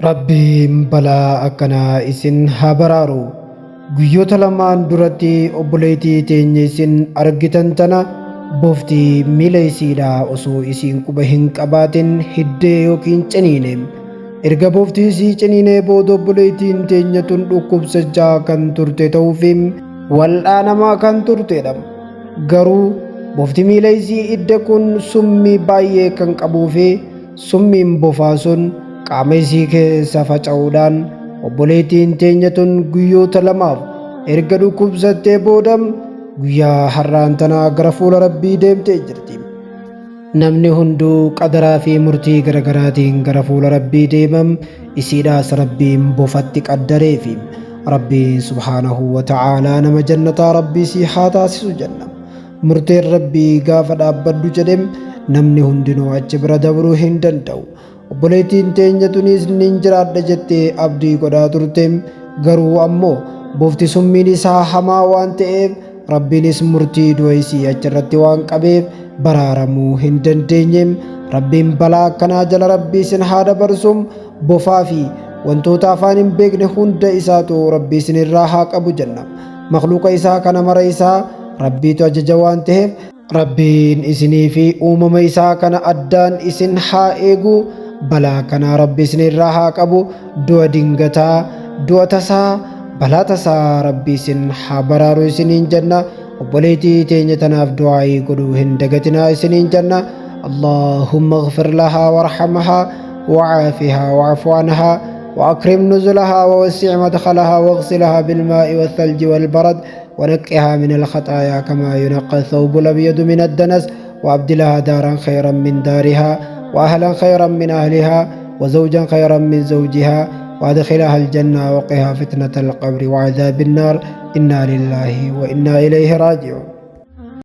Rabbiin balaa akkanaa isin haa baraaru. Guyyoota lamaan duratti obboleettii teenya isin argitan tana booftii miila isiidhaa osoo isiin quba hin qabaatin hiddee yookiin ciniine. Erga booftii isii ciniinee booda obboleettiin teenya tun dhukkubsachaa kan turte ta'uufi wal'aanamaa kan turtedha. Garuu booftii miila isii hidde kun summii baay'ee kan qabuufi summiin bofaa sun qaama isii keessa faca'uudhaan obboleettiin teenya tun guyyoota lamaaf erga dhukkubsattee booda guyyaa har'aan tanaa gara fuula Rabbii deemtee jirti. Namni hunduu qadaraa fi murtii garaagaraatiin gara fuula Rabbii deemam isiidhaas Rabbiin bofatti qaddareefi Rabbiin subhaanahu wa ta'aalaa nama jannataa Rabbii si haa taasisu jenna. Murteen Rabbii gaafa dhaabbaddu jedhem namni hundinuu achi bira dabruu hin danda'u. Obboleettiin teenya tunis nin jiraadha jettee abdii godhaa turte, garuu ammoo boofti summiin isaa hamaa waan ta'eef Rabbiinis murtii du'a isii achirratti waan qabeef baraaramuu hin dandeenye. Rabbiin balaa akkanaa jala Rabbii isin haa dabarsum bofaa fi wantoota afaan hin beekne hunda isaatu Rabbii isin irraa haa qabu jenna. Makhluuqa isaa kana mara isaa Rabbiitu ajaja waan ta'eef Rabbiin isinii fi uumama isaa kana addaan isin haa eegu. Balaa kanaa Rabbi isin irraa haa qabu. Du'a dingataa, du'a tasaa, balaa tasaa Rabbi isin haa baraaru isiniin jenna. Obboleettii teenya tanaaf du'aa'ii godhuu hin dagatinaa isiniin jenna. Allahumma ighfir lahaa warhamhaa wa'aafihaa wa'fu anhaa وأكرم نزلها ووسع مدخلها واغسلها بالماء والثلج والبرد ونقها من الخطايا كما ينقى الثوب الأبيض من الدنس وأبدلها دارا خيرا من دارها وأهلا خيرا من أهلها وزوجا خيرا من زوجها وأدخلها الجنة وقها فتنة القبر وعذاب النار إنا لله وإنا إليه راجعون.